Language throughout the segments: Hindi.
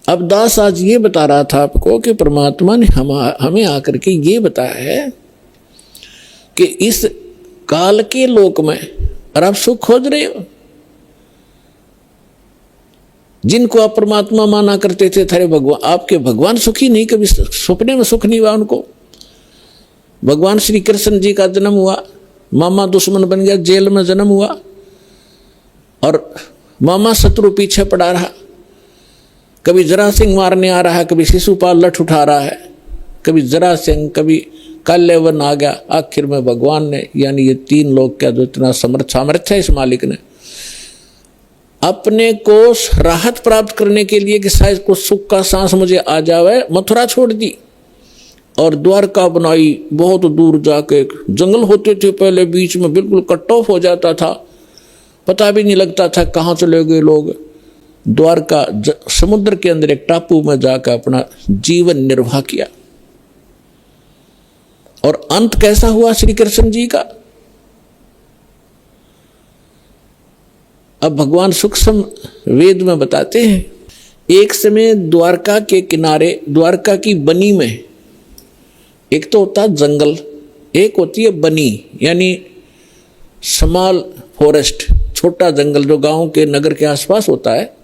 अब दास आज ये बता रहा था आपको कि परमात्मा ने हमें आकर के ये बताया है कि इस काल के लोक में और आप सुख खोज रहे हो। जिनको आप परमात्मा माना करते थे, थारे भगवान, आपके भगवान सुखी नहीं, कभी सपने में सुख नहीं हुआ उनको। भगवान श्री कृष्ण जी का जन्म हुआ, मामा दुश्मन बन गया, जेल में जन्म हुआ और मामा शत्रु पीछे पड़ा रहा। कभी जरा सिंह मारने आ रहा है, कभी शिशुपाल लठ उठा रहा है, कभी जरा सिंह, कभी काल्यवन आ गया। आखिर में भगवान ने, यानी ये तीन लोग का जो इतना सामर्थ्य है इस मालिक ने, अपने को राहत प्राप्त करने के लिए कि शायद कुछ सुख का सांस मुझे आ जावे, मथुरा छोड़ दी और द्वारका बनाई। बहुत दूर जाके जंगल होते थे पहले, बीच में बिल्कुल कट ऑफ हो जाता था, पता भी नहीं लगता था कहाँ चले गए लोग। द्वारका समुद्र के अंदर एक टापू में जाकर अपना जीवन निर्वाह किया। और अंत कैसा हुआ श्री कृष्ण जी का? अब भगवान सूक्ष्म वेद में बताते हैं, एक समय द्वारका के किनारे, द्वारका की बनी में, एक तो होता जंगल, एक होती है बनी, यानी स्मॉल फॉरेस्ट, छोटा जंगल जो गांव के नगर के आसपास होता है,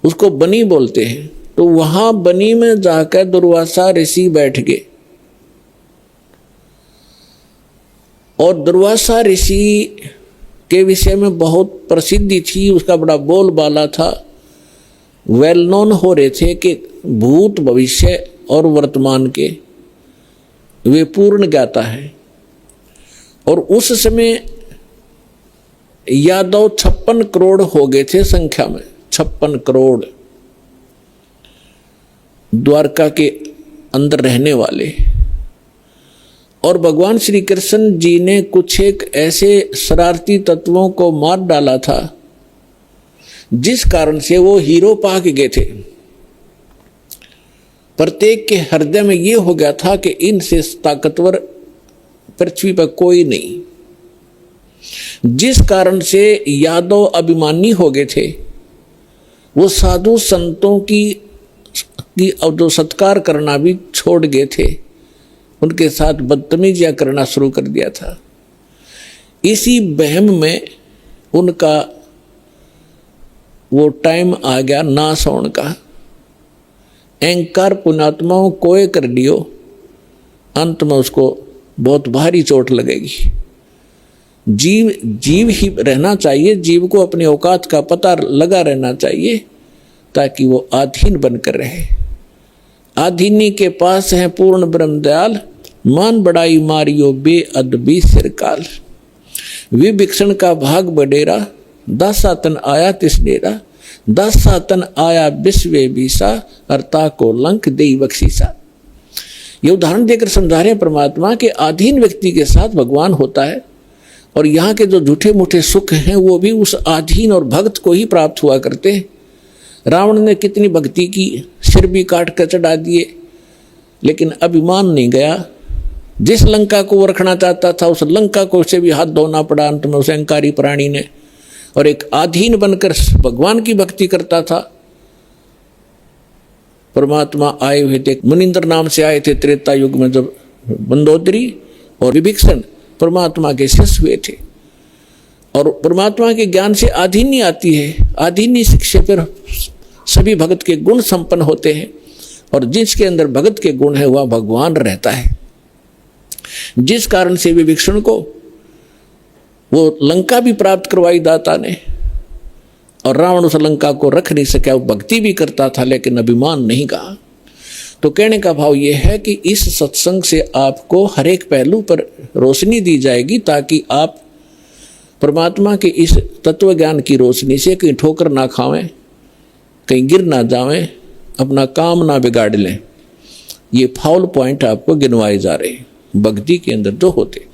उसको बनी बोलते हैं। तो वहां बनी में जाकर दुर्वासा ऋषि बैठ गए और दुर्वासा ऋषि के विषय में बहुत प्रसिद्धि थी, उसका बड़ा बोलबाला था। वेल नोन हो रहे थे कि भूत, भविष्य और वर्तमान के वे पूर्ण ज्ञाता है। और उस समय यादव 56 करोड़ हो गए थे संख्या में, 56 करोड़ द्वारका के अंदर रहने वाले। और भगवान श्री कृष्ण जी ने कुछ एक ऐसे शरारती तत्वों को मार डाला था जिस कारण से वो हीरो पाक गए थे। प्रत्येक के हृदय में ये हो गया था कि इनसे ताकतवर पृथ्वी पर कोई नहीं, जिस कारण से यादव अभिमानी हो गए थे। वो साधु संतों की जो सत्कार करना भी छोड़ गए थे, उनके साथ बदतमीजियां करना शुरू कर दिया था। इसी बहम में उनका वो टाइम आ गया नाश होने का। अहंकार पुण्यात्माओं कोय कर दियो, अंत में उसको बहुत भारी चोट लगेगी। जीव ही रहना चाहिए, जीव को अपनी औकात का पता लगा रहना चाहिए ताकि वो आधीन बनकर रहे। आधीनी के पास है पूर्ण ब्रह्म दयाल, मान बड़ाई मारियो बेअदबी सिरकाल। विभीषण का भाग बडेरा, दासा तन आया तिस डेरा, दासा तन आया विश्वे बीसा, अर्ता को लंक देई बख्शीसा। ये उदाहरण देकर समझा रहे हैं परमात्मा के अधीन व्यक्ति के साथ भगवान होता है, और यहाँ के जो झूठे मूठे सुख हैं वो भी उस अधीन और भक्त को ही प्राप्त हुआ करते हैं। रावण ने कितनी भक्ति की, सिर भी काट कर चढ़ा दिए, लेकिन अभिमान नहीं गया। जिस लंका को वो रखना चाहता था उस लंका को उसे भी हाथ धोना पड़ा अंत में उस अहंकारी प्राणी ने, और एक अधीन बनकर भगवान की भक्ति करता था। परमात्मा आए हुए थे, मुनिंद्र नाम से आए थे त्रेता युग में, जब मंदोदरी और विभीषण परमात्मा के शिष्य हुए थे। और परमात्मा के ज्ञान से आधीनी आती है, आधीनी शिक्षा पर सभी भगत के गुण संपन्न होते हैं, और जिसके अंदर भगत के गुण है वह भगवान रहता है। जिस कारण से विभीषण को वो लंका भी प्राप्त करवाई दाता ने, और रावण उस लंका को रख नहीं सका। वो भक्ति भी करता था लेकिन अभिमान नहीं कहा। तो कहने का भाव ये है कि इस सत्संग से आपको हर एक पहलू पर रोशनी दी जाएगी ताकि आप परमात्मा के इस तत्व ज्ञान की रोशनी से कहीं ठोकर ना खावें, कहीं गिर ना जावें, अपना काम ना बिगाड़ लें। ये फाउल पॉइंट आपको गिनवाए जा रहे हैं भक्ति के अंदर जो होते।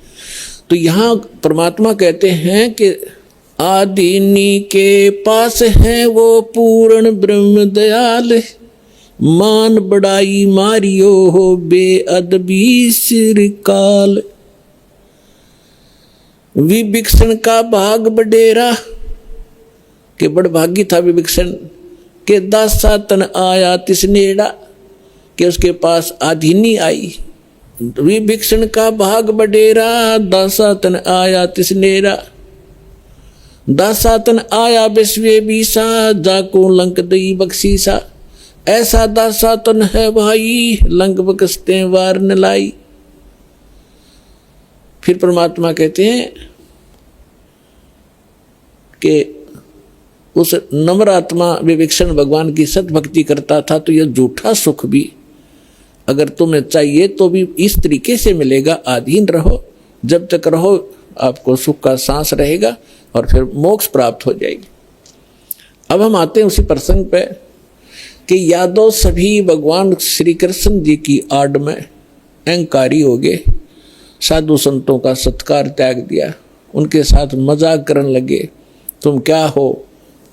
तो यहाँ परमात्मा कहते हैं कि आदिनी के पास है वो पूर्ण ब्रह्म दयाल, मान बड़ाई मारियो हो बेअदबी सिरकाल। विभीषण का भाग बडेरा, के बड़भागी था विभीषण कि दासा तन आया तिस नेड़ा, कि उसके पास आधीनी आई। विभीषण का भाग बडेरा, दासा तन आया तिस नेड़ा। दासा तन आया विश्वे बीसा, जाको लंक दई बख्शीसा। ऐसा दासा तन है भाई, लंक बख्शते वार न लाई। फिर परमात्मा कहते हैं कि उस नम्र आत्मा विभीषण भगवान की सत भक्ति करता था, तो यह झूठा सुख भी अगर तुम्हें चाहिए तो भी इस तरीके से मिलेगा। अधीन रहो, जब तक रहो आपको सुख का सांस रहेगा और फिर मोक्ष प्राप्त हो जाएगी। अब हम आते हैं उसी प्रसंग पे कि यादव सभी भगवान श्री कृष्ण जी की आड़ में अहंकारी हो गए, साधु संतों का सत्कार त्याग दिया, उनके साथ मजाक करने लगे। तुम क्या हो,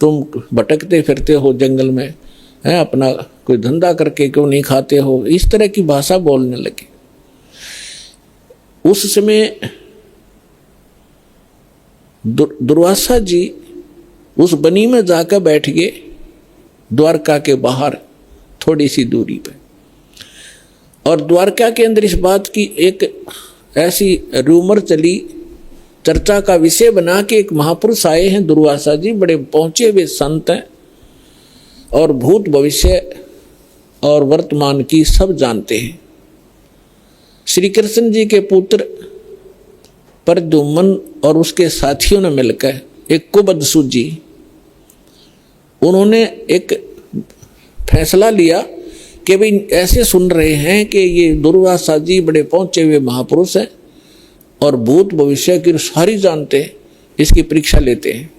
तुम भटकते फिरते हो जंगल में, हैं, अपना कोई धंधा करके क्यों नहीं खाते हो, इस तरह की भाषा बोलने लगे। उस समय दुर्वासा जी उस बनी में जाकर बैठ गए, द्वारका के बाहर थोड़ी सी दूरी पे। और द्वारका के अंदर इस बात की एक ऐसी रूमर चली, चर्चा का विषय बना के एक महापुरुष आए हैं दुर्वासा जी, बड़े पहुंचे हुए संत हैं और भूत भविष्य और वर्तमान की सब जानते हैं। श्री कृष्ण जी के पुत्र प्रद्युम्न और उसके साथियों ने मिलकर एक कुबद सूझी, उन्होंने एक फैसला लिया कि भाई ऐसे सुन रहे हैं कि ये दुर्वासा जी बड़े पहुंचे हुए महापुरुष हैं और भूत भविष्य की सारी जानते हैं, इसकी परीक्षा लेते हैं।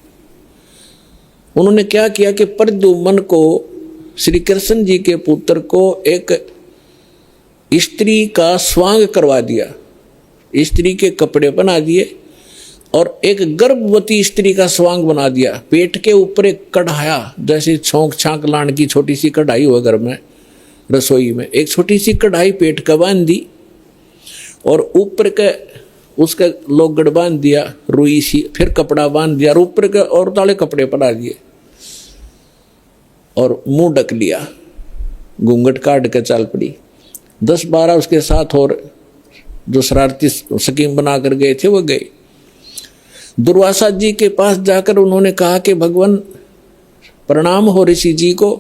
उन्होंने क्या किया कि प्रद्युम्न को, श्री कृष्ण जी के पुत्र को, एक स्त्री का स्वांग करवा दिया, स्त्री के कपड़े बना दिए और एक गर्भवती स्त्री का स्वांग बना दिया। पेट के ऊपर एक कढ़ाया, जैसे छोंक छांक लाने की छोटी सी कढ़ाई हो घर में रसोई में, एक छोटी सी कढ़ाई पेट का बांध दी और ऊपर के उसका लोगड़ बांध दिया रुई सी, फिर कपड़ा बांध दिया और ऊपर के और ताले कपड़े पड़ा दिए और मुंह ढक लिया, घूंघट काट के चल पड़ी। 10-12 उसके साथ और जो शरारती स्कीम बना कर गए थे वो गए। दुर्वासा जी के पास जाकर उन्होंने कहा कि भगवान प्रणाम हो ऋषि जी को,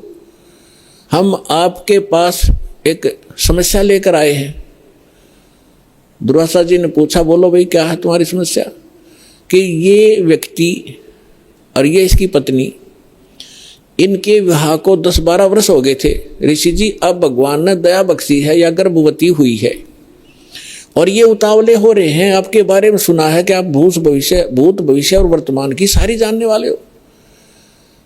हम आपके पास एक समस्या लेकर आए हैं। दुर्वासा जी ने पूछा, बोलो भाई क्या है तुम्हारी समस्या? कि ये व्यक्ति और ये इसकी पत्नी, इनके विवाह को 10-12 वर्ष हो गए थे ऋषि जी, अब भगवान ने दया बख्शी है या गर्भवती हुई है और ये उतावले हो रहे हैं। आपके बारे में सुना है कि आप भूत भविष्य और वर्तमान की सारी जानने वाले हो,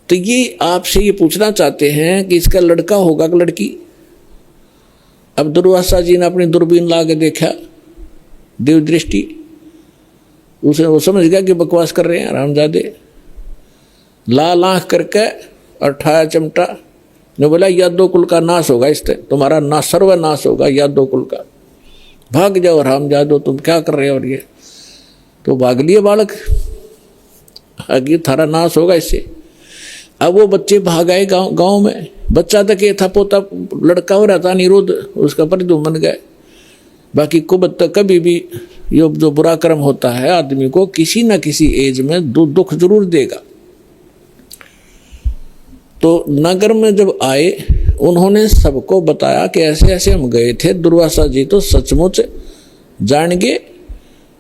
तो ये आपसे ये पूछना चाहते हैं कि इसका लड़का होगा कि लड़की? अब दुर्वासा जी ने अपनी दूरबीन ला के देखा, देव दृष्टि, उसे वो समझ गया कि बकवास कर रहे हैं रामजादे। लाल आंख करके और ठाया चिमटा ने बोला, यादव कुल का नाश होगा, इससे तुम्हारा ना सर्वनाश होगा यादव कुल का, भाग जाओ रामजादो, तुम क्या कर रहे हो? और ये तो भाग लिए बालक, आगे थारा नाश होगा इससे। अब वो बच्चे भाग आए गाँव में, बच्चा तक ये था, पोता लड़का हो रहा था निरुद्ध, उसका प्रद्युम्न बन गए। बाकी कुबद तक कभी भी ये जो बुरा कर्म होता है आदमी को किसी न किसी एज में दुख जरूर देगा। तो नगर में जब आए उन्होंने सबको बताया कि ऐसे ऐसे हम गए थे। दुर्वासा जी तो सचमुच जान गए,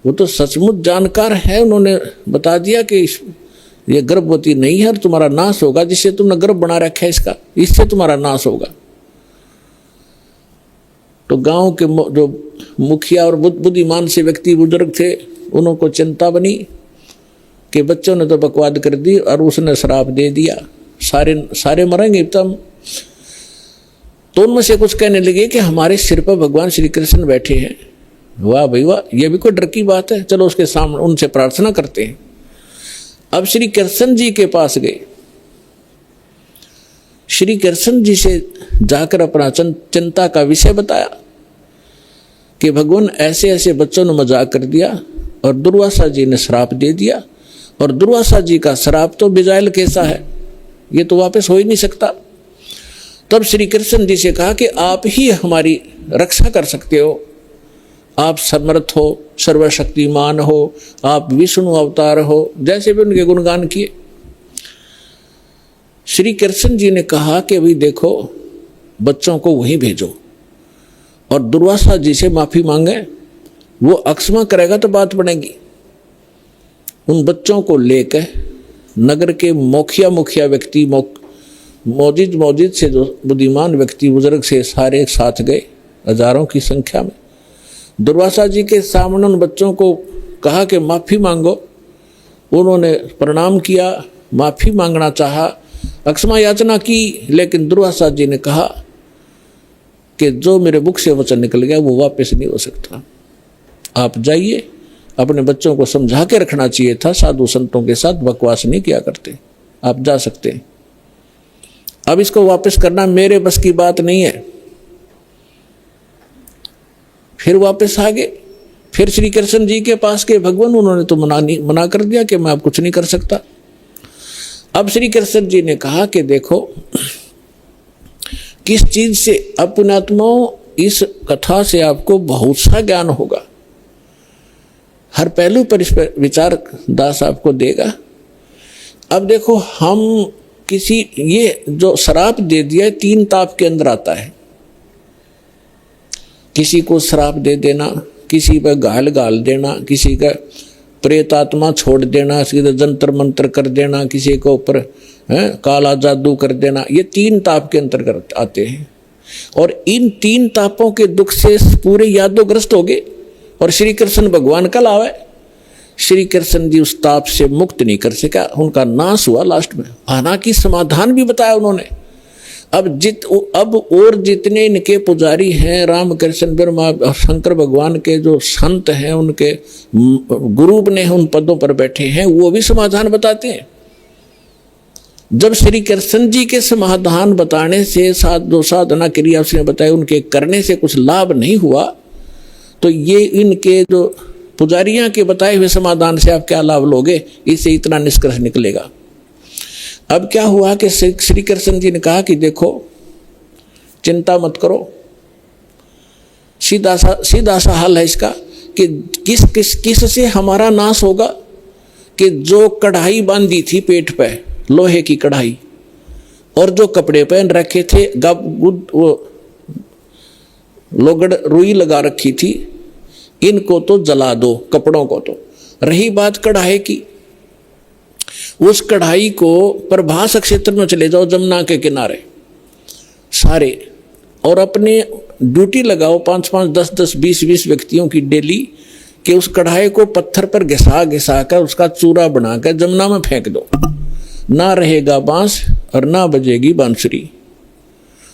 वो तो सचमुच जानकार है। उन्होंने बता दिया कि ये गर्भवती नहीं है और तुम्हारा नाश होगा, जिससे तुमने गर्भ बना रखा है इसका, इससे तुम्हारा नाश होगा। तो गांव के जो मुखिया और बुद्धिमान से व्यक्ति बुजुर्ग थे, उनको चिंता बनी कि बच्चों ने तो बकवाद कर दी और उसने श्राप दे दिया, सारे मरेंगे तब। तो उनमें से कुछ कहने लगे कि हमारे सिर पर भगवान श्री कृष्ण बैठे हैं। वाह भाई वाह, ये भी कोई डर की बात है, चलो उसके सामने उनसे प्रार्थना करते हैं। अब श्री कृष्ण जी के पास गए, श्री कृष्ण जी से जाकर अपना चिंता का विषय बताया कि भगवान ऐसे ऐसे बच्चों ने मजाक कर दिया और दुर्वासा जी ने श्राप दे दिया, और दुर्वासा जी का श्राप तो बिजाइल कैसा है, ये तो वापस हो ही नहीं सकता। तब श्री कृष्ण जी से कहा कि आप ही हमारी रक्षा कर सकते हो, आप समर्थ हो, सर्वशक्तिमान हो, आप विष्णु अवतार हो, जैसे भी उनके गुणगान किए। श्री कृष्ण जी ने कहा कि भाई देखो, बच्चों को वहीं भेजो और दुर्वासा जी से माफी मांगे, वो अक्षमा करेगा तो बात बनेगी। उन बच्चों को लेकर नगर के मुखिया व्यक्ति, मौजिद से जो बुद्धिमान व्यक्ति, बुजुर्ग से सारे साथ गए, हजारों की संख्या में। दुर्वासा जी के सामने उन बच्चों को कहा कि माफी मांगो। उन्होंने प्रणाम किया, माफी मांगना चाहा, अक्षमा याचना की, लेकिन दुर्वासा जी ने कहा कि जो मेरे मुख से वचन निकल गया वो वापस नहीं हो सकता। आप जाइए, अपने बच्चों को समझा के रखना चाहिए था, साधु संतों के साथ बकवास नहीं किया करते, आप जा सकते हैं। अब इसको वापस करना मेरे बस की बात नहीं है। फिर वापस आ गए, फिर श्री कृष्ण जी के पास के भगवान, उन्होंने तो मना कर दिया कि मैं आप कुछ नहीं कर सकता। अब श्री कृष्ण जी ने कहा कि देखो, किस चीज से अपनात्माओं, इस कथा से आपको बहुत सा ज्ञान होगा, हर पहलू पर इस पर विचार दास आपको देगा। अब देखो, हम किसी, ये जो श्राप दे दिया है 3 ताप के अंदर आता है। किसी को श्राप दे देना, किसी पर गाल देना, किसी का प्रेत आत्मा छोड़ देना, किसी का जंतर मंत्र कर देना, किसी के ऊपर काला जादू कर देना, ये 3 ताप के अंतर्गत आते हैं। और इन 3 तापों के दुख से पूरे यादोग्रस्त हो गए। और श्री कृष्ण भगवान कल आवे, श्री कृष्ण जी उस ताप से मुक्त नहीं कर सका, उनका नाश हुआ लास्ट में। हालांकि समाधान भी बताया उन्होंने। अब और जितने इनके पुजारी हैं, राम कृष्ण ब्रह्मा शंकर भगवान के जो संत हैं, उनके गुरु ने उन पदों पर बैठे हैं, वो भी समाधान बताते हैं। जब श्री कृष्ण जी के समाधान बताने से जो साधना क्रिया उसने बताया, उनके करने से कुछ लाभ नहीं हुआ, तो ये इनके जो पुजारियां के बताए हुए समाधान से आप क्या लाभ लोगे, इससे इतना निष्कर्ष निकलेगा। अब क्या हुआ कि श्री कृष्ण जी ने कहा कि देखो, चिंता मत करो, सीधा सा हल है इसका कि किस से हमारा नाश होगा, कि जो कढ़ाई बांधी थी पेट पे, लोहे की कढ़ाई, और जो कपड़े पहन रखे थे, लोगड़ रुई लगा रखी थी, इनको तो जला दो, कपड़ों को तो। रही बात कढ़ाई की, उस कढ़ाई को प्रभास क्षेत्र में चले जाओ, जमुना के किनारे सारे, और अपने ड्यूटी लगाओ 5-5, 10-10, 20-20 व्यक्तियों की डेली, कि उस कढ़ाई को पत्थर पर घिसा कर उसका चूरा बनाकर जमुना में फेंक दो। ना रहेगा बांस और ना बजेगी बांसुरी।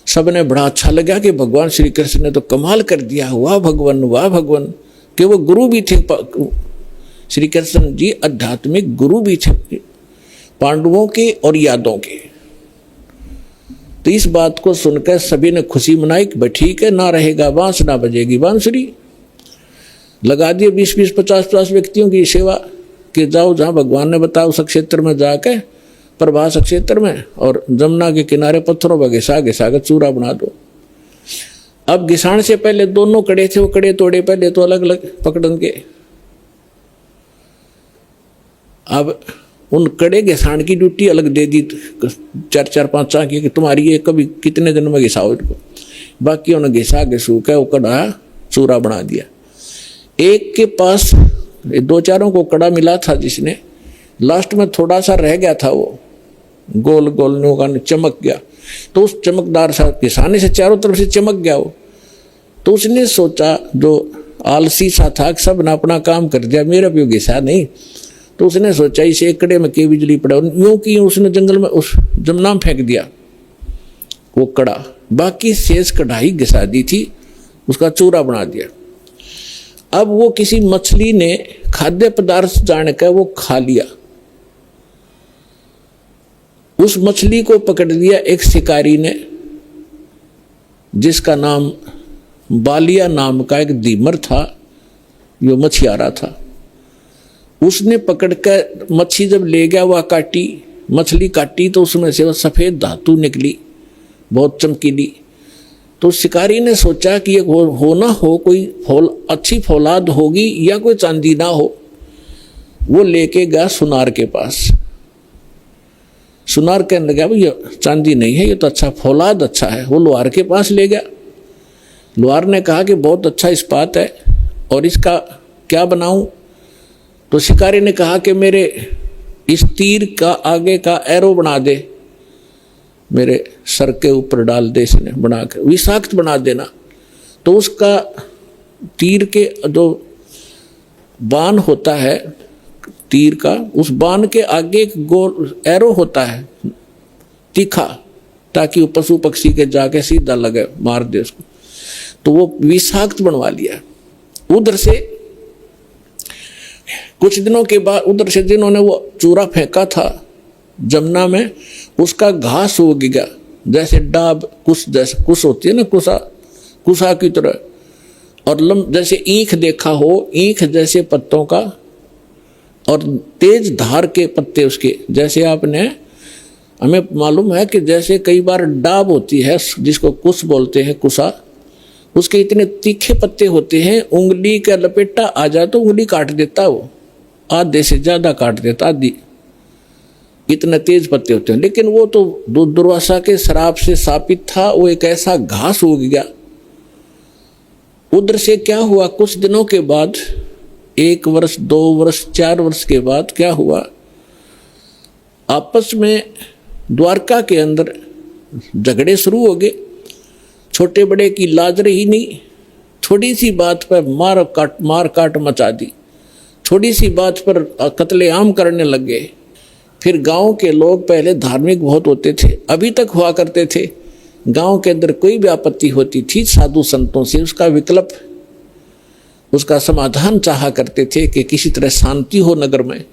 सबने बड़ा अच्छा लगा कि भगवान श्री कृष्ण ने तो कमाल कर दिया, वाह भगवान, वाह भगवान। कि वो गुरु भी थे, श्री कृष्ण जी आध्यात्मिक गुरु भी थे पांडवों के और यादवों के। तो इस बात को सुनकर सभी ने खुशी मनाई कि ठीक है, ना रहेगा बांस ना बजेगी बांसुरी। लगा दिए 20-20, 50-50 व्यक्तियों की सेवा कि जाओ जहाँ भगवान ने बताया उस क्षेत्र में जाके, प्रभास क्षेत्र में, और जमुना के किनारे पत्थरों पर घिसा कर चूरा बना दो। अब घिसाने से पहले दोनों कड़े थे, वो कड़े तोड़े पहले तो अलग अलग पकड़न के। अब उन कड़े घिसाण की ड्यूटी अलग दे दी 4-4, 5 की, तुम्हारी ये कभी कितने दिन में घिसाओ इनको। बाकी उन्हें घिसा घिसू के वो कड़ा चूरा बना दिया। एक के पास 2-4 को कड़ा मिला था, जिसने लास्ट में थोड़ा सा रह गया था, वो गोल गोल नौका चमक गया, तो उस चमकदार सा घिसाने से चारों तरफ से चमक गया वो। तो उसने सोचा, जो आलसी सा था, सब ने अपना काम कर दिया, मेरा भी घिसा नहीं। तो उसने सोचा इसे एक कड़े में के बिजली पड़ा, यूं की उसने जंगल में उस जमुना में फेंक दिया वो कड़ा। बाकी शेष कढ़ाई घिसा दी थी, उसका चूरा बना दिया। अब वो किसी मछली ने खाद्य पदार्थ जानकर वो खा लिया। उस मछली को पकड़ लिया एक शिकारी ने, जिसका नाम बालिया नाम का एक दीमर था, जो मछियारा था। उसने पकड़कर मच्छी जब ले गया, वह काटी, मछली काटी, तो उसमें से वो सफेद धातु निकली, बहुत चमकीली। तो शिकारी ने सोचा कि ये हो ना हो कोई अच्छी फौलाद होगी या कोई चांदी ना हो। वो लेके गया सुनार के पास। सुनार कहने लगा भाई ये चांदी नहीं है, ये तो अच्छा फौलाद अच्छा है। वो लोहार के पास ले गया। लोहार ने कहा कि बहुत अच्छा इस्पात है और इसका क्या बनाऊं। तो शिकारी ने कहा कि मेरे इस तीर का आगे का एरो बना दे, मेरे सर के ऊपर डाल दे, इसने बना के विषाक्त बना देना। तो उसका तीर के जो बाण होता है तीर का, उस बाण के आगे एक गोल एरो होता है तीखा, ताकि वो पशु पक्षी के जाके सीधा लगे, मार दे उसको। तो वो विषाक्त बनवा लिया। उधर से कुछ दिनों के बाद उधर से जिन्होंने वो चूरा फेंका था जमुना में, उसका घास उग गया, जैसे डाब कुश, जैसे कुश होती है ना, कुशा की तरह, और जैसे ईख देखा हो, ईख जैसे पत्तों का और तेज धार के पत्ते उसके। जैसे आपने, हमें मालूम है कि जैसे कई बार डाब होती है जिसको कुश बोलते हैं, कुशा, उसके इतने तीखे पत्ते होते हैं, उंगली का लपेटा आ जाए तो उंगली काट देता, वो आधे से ज्यादा काट देता, आधी, इतने तेज पत्ते होते हैं। लेकिन वो तो दुर्वासा के श्राप से शापित था, वो एक ऐसा घास उग गया। उधर से क्या हुआ, कुछ दिनों के बाद, 1 वर्ष 2 वर्ष 4 वर्ष के बाद क्या हुआ, आपस में द्वारका के अंदर झगड़े शुरू हो गए। छोटे बड़े की लाज रही नहीं, थोड़ी सी बात पर मार काट मचा दी, थोड़ी सी बात पर कत्लेआम करने लग गए। फिर गांव के लोग पहले धार्मिक बहुत होते थे, अभी तक हुआ करते थे। गांव के अंदर कोई भी आपत्ति होती थी साधु संतों से उसका विकल्प, उसका समाधान चाहा करते थे कि किसी तरह शांति हो नगर में।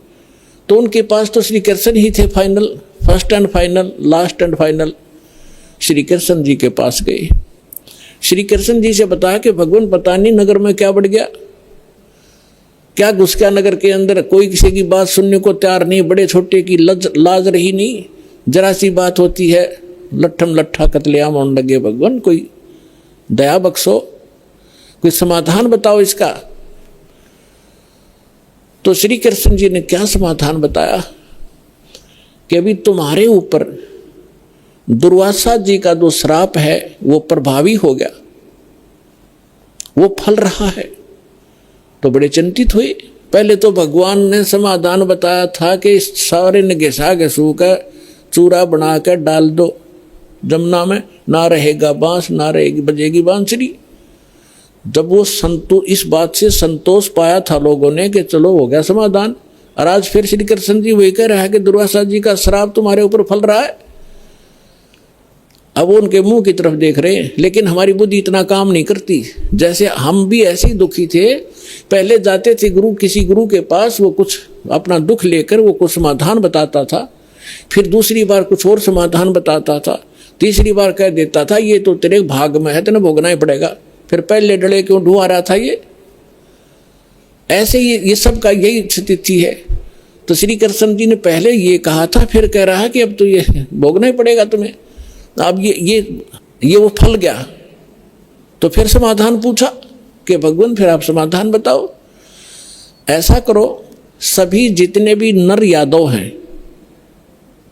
तो उनके पास तो श्री कृष्ण ही थे final, first and final, last and final. Shri Krishna ji के पास गए। श्री कृष्ण जी से बताया कि भगवान पता नहीं नगर में क्या बढ़ गया, क्या घुस गया नगर के अंदर, कोई किसी की बात सुनने को तैयार नहीं, बड़े छोटे की लाज रही नहीं, जरा सी बात होती है लट्ठम लट्ठा कत्लेआम होने लगे। भगवान कोई दया बख्शो, कोई समाधान बताओ इसका। तो श्री कृष्ण जी ने क्या समाधान बताया कि अभी तुम्हारे ऊपर दुर्वासा जी का जो श्राप है वो प्रभावी हो गया, वो फल रहा है। तो बड़े चिंतित हुए। पहले तो भगवान ने समाधान बताया था कि सारे ने घिसा घिसू कर चूरा बना कर डाल दो जमुना में, ना रहेगा बांस, ना रहेगी बजेगी बांसुरी। जब वो इस बात से संतोष पाया था लोगों ने कि चलो हो गया समाधान, और आज फिर श्री कृष्ण जी वही कह रहा है कि दुर्वासा जी का श्राप तुम्हारे ऊपर फल रहा है। अब वो उनके मुंह की तरफ देख रहे हैं, लेकिन हमारी बुद्धि इतना काम नहीं करती। जैसे हम भी ऐसे ही दुखी थे, पहले जाते थे किसी गुरु के पास, वो कुछ अपना दुख लेकर वो कुछ समाधान बताता था, फिर दूसरी बार कुछ और समाधान बताता था, तीसरी बार कह देता था ये तो तेरे भाग में है, तेने भोगना ही पड़ेगा। फिर पहले डले क्यों ढुआ रहा था ये। ऐसे ये सब का यही स्थिति है। तो श्री कृष्ण जी ने पहले ये कहा था, फिर कह रहा है कि अब तो ये भोगना ही पड़ेगा तुम्हें। अब ये वो फल गया। तो फिर समाधान पूछा कि भगवान फिर आप समाधान बताओ। ऐसा करो, सभी जितने भी नर यादव हैं,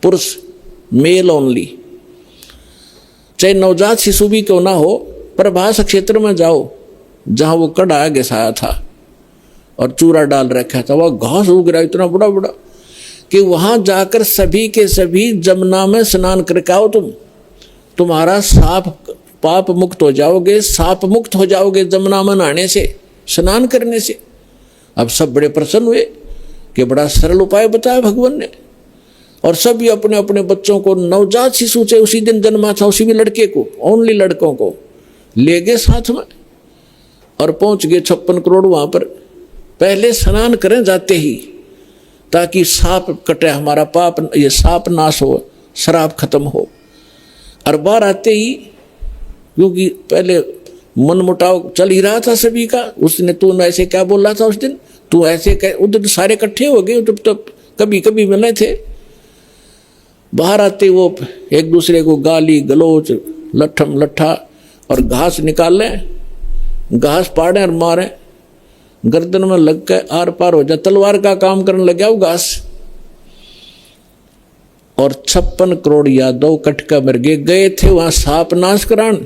पुरुष, मेल ओनली, चाहे नवजात शिशु भी क्यों ना हो, प्रभास क्षेत्र में जाओ जहां वो कड़ा घिसाया था और चूरा डाल रखा था, वह घास उग रहा इतना बड़ा बड़ा कि वहां जाकर सभी के सभी जमुना में स्नान करके आओ। तुम्हारा पाप मुक्त हो जाओगे, साप मुक्त हो जाओगे जमुना में नहाने से, स्नान करने से। अब सब बड़े प्रसन्न हुए कि बड़ा सरल उपाय बताया भगवान ने। और सभी अपने अपने बच्चों को, नवजात शिशु से उसी दिन जन्मा था उसी भी लड़के को, ओनली लड़कों को ले गए साथ में और पहुंच गए 56 करोड़ वहां पर। पहले स्नान करें जाते ही, ताकि साप कटे, हमारा पाप, ये साप नाश हो, शराब खत्म हो। और बाहर आते ही, क्योंकि पहले मन मुटाव चल ही रहा था सभी का, उसने तू ऐसे क्या बोल रहा था उस दिन, तू ऐसे उधर सारे इकट्ठे हो गए, तो कभी कभी मिले थे। बाहर आते वो एक दूसरे को गाली गलौज लट्ठम लट्ठा और घास निकाले, घास पाड़े और मारे, गर्दन में लग के आर पार हो जाए, तलवार का काम करने लग गया वो घास। और 56 करोड़ यादव कटका मर गए थे वहां सांप नाश करान,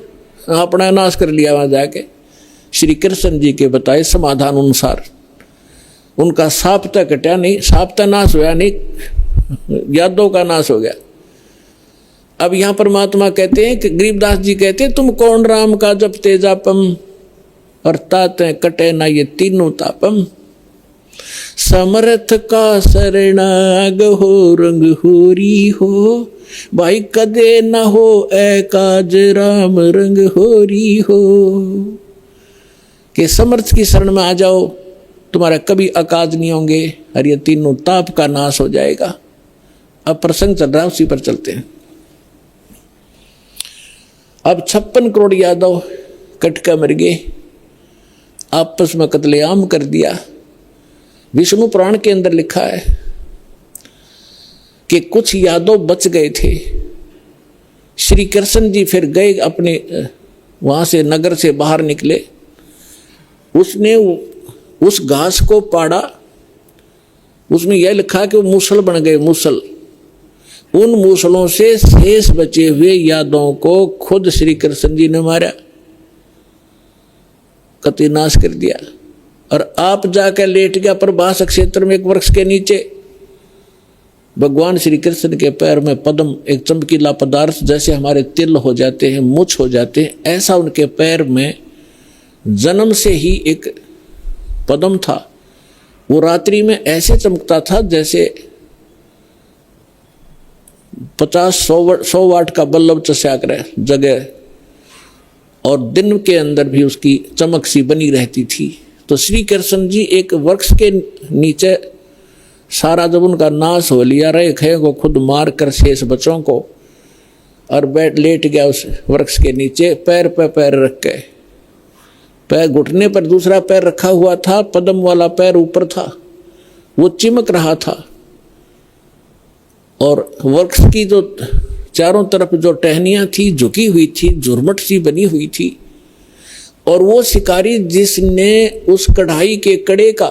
अपना नाश कर लिया वहां जाके। श्री कृष्ण जी के बताए समाधान अनुसार उनका सांप तक कटा नहीं, सांप तक नाश हुआ नहीं, यादव का नाश हो गया। अब यहां परमात्मा कहते हैं कि गरीबदास जी कहते हैं तुम कौन राम का जब तेजापम और ताते कटे ना ये तीनों तापम। समर्थ का शरणाग हो रंग होरी हो, भाई कदे न हो ए काज राम रंग होरी हो। कि समर्थ की शरण में आ जाओ, तुम्हारा कभी अकाज नहीं होंगे और ये तीनों ताप का नाश हो जाएगा। अब प्रसंग चल रहा है, उसी पर चलते हैं। अब 56 करोड़ यादव कटका मर गए, आपस में कत्लेआम कर दिया। विष्णु पुराण के अंदर लिखा है कि कुछ यादव बच गए थे। श्री कृष्ण जी फिर गए अपने वहां से, नगर से बाहर निकले, उसने उस घास को पाड़ा, उसमें यह लिखा कि वो मूसल बन गए, मूसल। उन मूसलों से शेष बचे हुए यादवों को खुद श्री कृष्ण जी ने मारा, कति नाश कर दिया। और आप जाकर लेट गया प्रभास क्षेत्र में एक वृक्ष के नीचे। भगवान श्री कृष्ण के पैर में पद्म, एक चमकीला पदार्थ, जैसे हमारे तिल हो जाते हैं, मुछ हो जाते हैं, ऐसा उनके पैर में जन्म से ही एक पद्म था। वो रात्रि में ऐसे चमकता था जैसे 50-100 वाट का बल्ब चस्या करे जगह, और दिन के अंदर भी उसकी चमक सी बनी रहती थी। तो श्री कृष्ण जी एक वृक्ष के नीचे, सारा जब उनका नाश हो लिया, रेखे को खुद मार कर शेष बच्चों को, और बैठ लेट गया उस वृक्ष के नीचे, पैर पे पैर रख के। पैर घुटने पर दूसरा पैर रखा हुआ था, पद्म वाला पैर ऊपर था, वो चिमक रहा था। और वृक्ष की जो चारों तरफ जो टहनियां थी झुकी हुई थी, झुरमट सी बनी हुई थी। और वो शिकारी जिसने उस कढ़ाई के कड़े का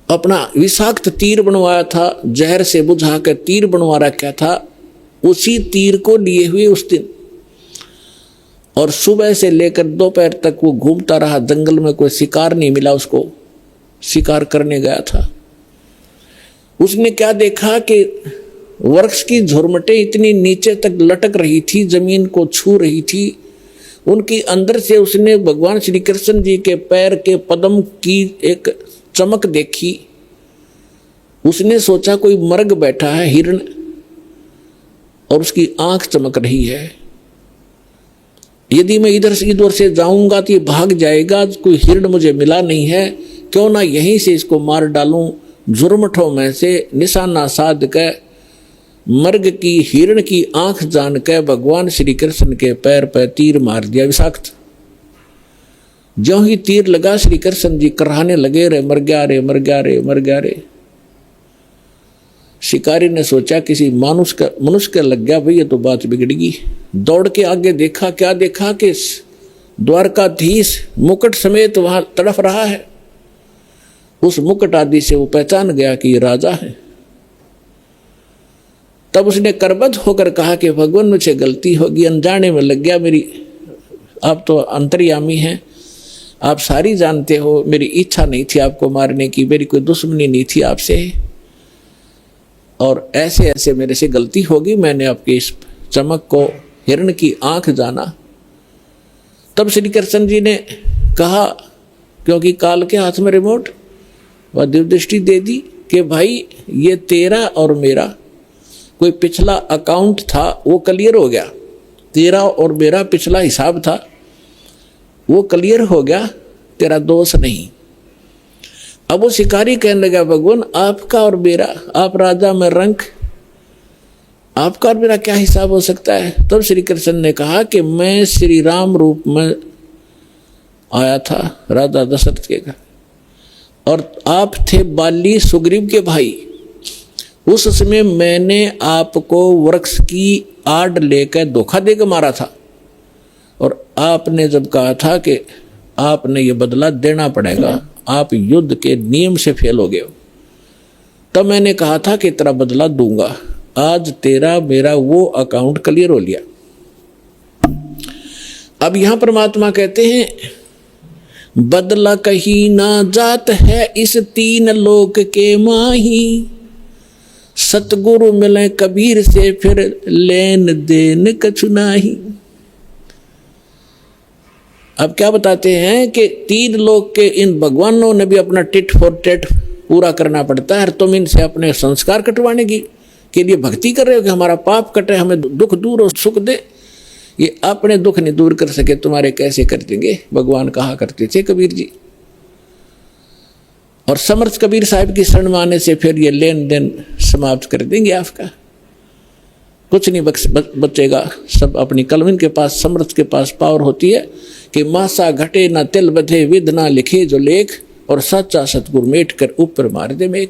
अपना विषाक्त तीर बनवाया था, जहर से बुझा कर तीर बनवा रखा था, उसी तीर को लिए हुए उस दिन, और सुबह से लेकर दोपहर तक वो घूमता रहा जंगल में, कोई शिकार नहीं मिला उसको, शिकार करने गया था। उसने क्या देखा कि वृक्ष की झुरमटें इतनी नीचे तक लटक रही थी, जमीन को छू रही थी, उनकी अंदर से उसने भगवान श्री कृष्ण जी के पैर के पद्म की एक चमक देखी। उसने सोचा कोई मर्ग बैठा है, हिरण, और उसकी आंख चमक रही है। यदि मैं इधर से उधर से जाऊंगा तो ये भाग जाएगा, कोई हिरण मुझे मिला नहीं है, क्यों ना यहीं से इसको मार डालूं। झुरमठों में से निशाना साध के मर्ग की हिरण की आंख जान के भगवान श्री कृष्ण के पैर पर तीर मार दिया विषाक्त। ज्यों ही तीर लगा, श्री कृष्ण जी कराहने लगे, रे मर गया रे, मर गया रे, मर गया रे। शिकारी ने सोचा किसी मनुष्य का लग गया, भाई ये तो बात बिगड़गी। दौड़ के आगे देखा, क्या देखा कि द्वारकाधीश मुकुट समेत वहां तड़फ रहा है। उस मुकुट आदि से वो पहचान गया कि ये राजा है। तब उसने करबद्ध होकर कहा कि भगवान मुझे गलती होगी, अनजाने में लग गया मेरी, आप तो अंतर्यामी हैं, आप सारी जानते हो, मेरी इच्छा नहीं थी आपको मारने की, मेरी कोई दुश्मनी नहीं थी आपसे, और ऐसे ऐसे मेरे से गलती होगी, मैंने आपकी इस चमक को, हिरण की आंख जाना। तब श्री कृष्ण जी ने कहा, क्योंकि काल के हाथ में रिमोट, वह दिव्य दृष्टि दे दी कि भाई ये तेरा और मेरा कोई पिछला अकाउंट था, वो क्लियर हो गया। तेरा और मेरा पिछला हिसाब था, वो क्लियर हो गया, तेरा दोष नहीं। अब वो शिकारी कहने लगा, भगवान आपका और मेरा, आप राजा में रंक, आपका और मेरा क्या हिसाब हो सकता है। तब श्री कृष्ण ने कहा कि मैं श्री राम रूप में आया था राजा दशरथ के घर, और आप थे बाली सुग्रीव के भाई। उस समय मैंने आपको वृक्ष की आड़ लेकर धोखा देकर मारा था, और आपने जब कहा था कि आपने ये बदला देना पड़ेगा, आप युद्ध के नियम से फेल हो गए हो, तब मैंने कहा था कि तेरा बदला दूंगा। आज तेरा मेरा वो अकाउंट क्लियर हो लिया। अब यहां परमात्मा कहते हैं बदला कहीं ना जात है इस तीन लोक के माही, सतगुरु मिले कबीर से फिर लेन देन कछु नाही। अब क्या बताते हैं कि तीन लोक के इन भगवानों ने भी अपना टिट फॉर टेट पूरा करना पड़ता है। तुम इनसे अपने संस्कार कटवाने की के लिए भक्ति कर रहे हो कि हमारा पाप कटे, हमें दुख दूर और सुख दे। ये अपने दुख नहीं दूर कर सके तुम्हारे कैसे कर देंगे, भगवान कहा करते थे कबीर जी। और समर्थ कबीर साहब की शरण में आने से फिर ये लेन देन समाप्त कर देंगे आपका, कुछ नहीं बचेगा। सब अपनी कलमिन के पास, समर्थ के पास पावर होती है कि मासा घटे ना तिल बधे, विद ना लिखे जो लेख, और सच्चा सतगुरु मेट कर ऊपर मार दे मेघ।